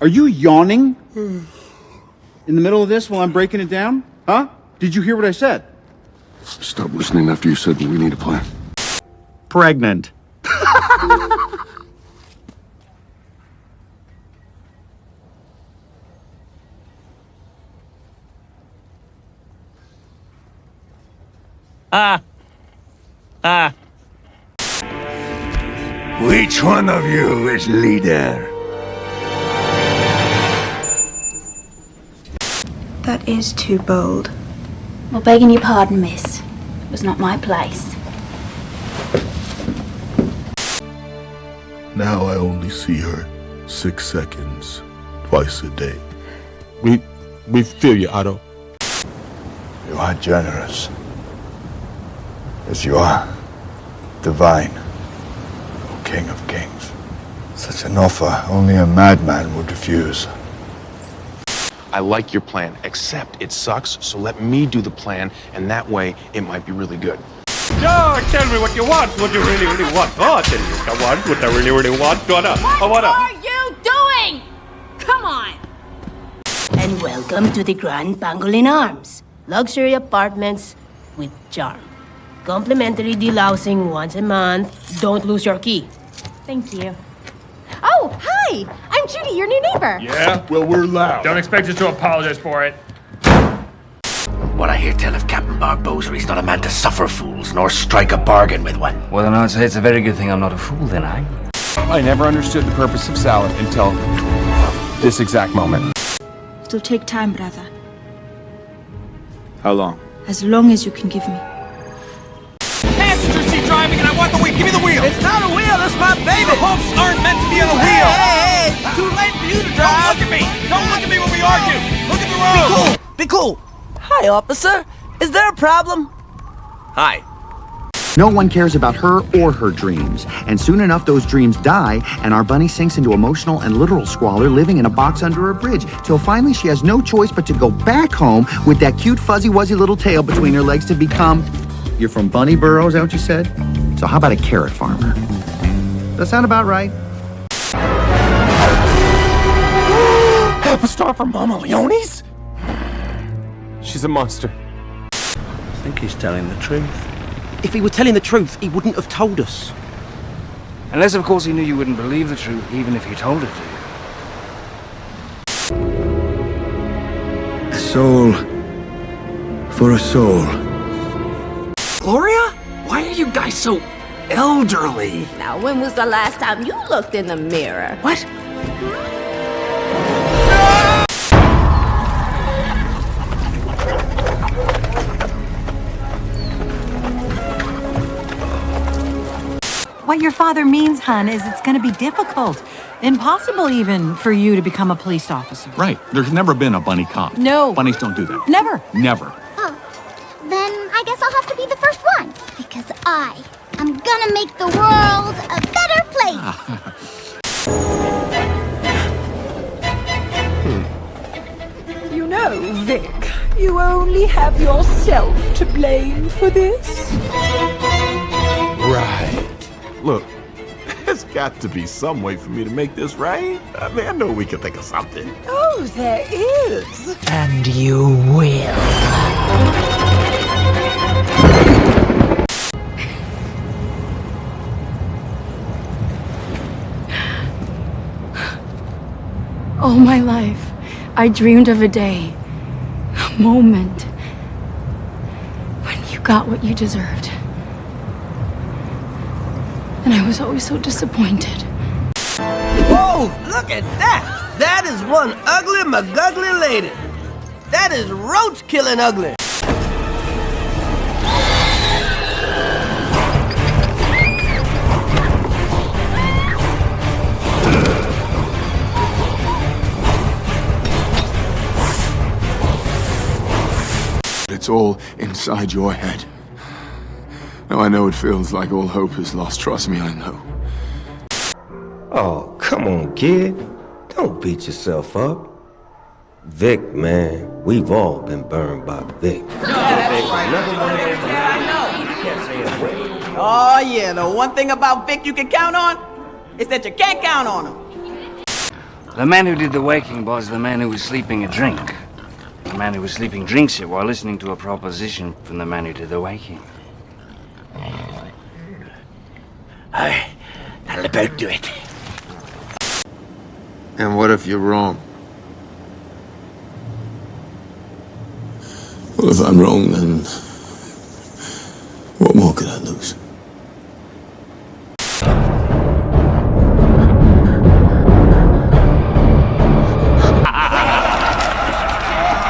Are you yawning in the middle of this while I'm breaking it down? Huh? Did you hear what I said? Stop listening after you said we need a plan. Pregnant. Which one of you is leader? That is too bold. Well, begging your pardon, miss. It was not my place. Now I only see her 6 seconds, twice a day. We feel you, Otto. You are generous. As you are divine, O King of Kings. Such an offer only a madman would refuse. I like your plan, except it sucks, so let me do the plan, and that way it might be really good. No, tell me what you want, what you really, really want. Oh, I'll tell you what I want, what I really, really want. What are you doing? Come on! And welcome to the Grand Pangolin Arms. Luxury apartments with charm. Complimentary delousing once a month. Don't lose your key. Thank you. Oh, hi! I'm Judy, your new neighbor. Yeah? Well, we're loud. Don't expect us to apologize for it. What I hear tell of Captain Barbosa, he's not a man to suffer fools, nor strike a bargain with one. Well, then I'd say it's a very good thing I'm not a fool, then, eh? I never understood the purpose of salad until this exact moment. It'll take time, brother. How long? As long as you can give me. Passenger seat driving and I want the wheel. Give me the wheel. It's not a wheel, it's my baby! The hooves aren't meant to be on a wheel. Hey, too late for you to drive! Don't look at me. Don't look at me when we argue. Look at the road. Be cool! Hi, officer. Is there a problem? Hi. No one cares about her or her dreams. And soon enough, those dreams die, and our bunny sinks into emotional and literal squalor, living in a box under a bridge, till finally she has no choice but to go back home with that cute, fuzzy-wuzzy little tail between her legs to become... You're from Bunny Burrow, is that what you said? So how about a carrot farmer? Does that sound about right? Half a star for Mama Leone's? She's a monster. I think he's telling the truth. If he were telling the truth, he wouldn't have told us. Unless, of course, he knew you wouldn't believe the truth, even if you told it to you. A soul for a soul. Gloria? Why are you guys so elderly? Now, when was the last time you looked in the mirror? What? What your father means, hun, is it's going to be difficult. Impossible even for you to become a police officer. Right. There's never been a bunny cop. No. Bunnies don't do that. Never. Never. Oh, then I guess I'll have to be the first one. Because I'm gonna make the world a better place. You know, Vic, you only have yourself to blame for this. Right. Look, there's got to be some way for me to make this right. I mean, I know we can think of something. Oh, there is. And you will. All my life, I dreamed of a day, a moment, when you got what you deserved. And I was always so disappointed. Whoa, look at that! That is one ugly McGugly lady. That is roach killing ugly. It's all inside your head. Now I know it feels like all hope is lost. Trust me, I know. Oh, come on, kid. Don't beat yourself up. Vic, man, we've all been burned by Vic. Oh, yeah, the one thing about Vic you can count on is that you can't count on him. The man who did the waking was the man who was sleeping a drink. The man who was sleeping drinks it while listening to a proposition from the man who did the waking. That'll about do it. And what if you're wrong? Well, if I'm wrong, then what more could I lose?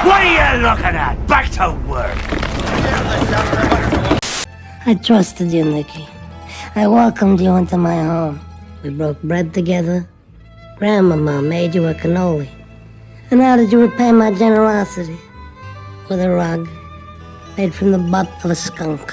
What are you looking at? Back to work. I trusted you, Nicky. I welcomed you into my home. We broke bread together. Grandmama made you a cannoli. And how did you repay my generosity? With a rug made from the butt of a skunk.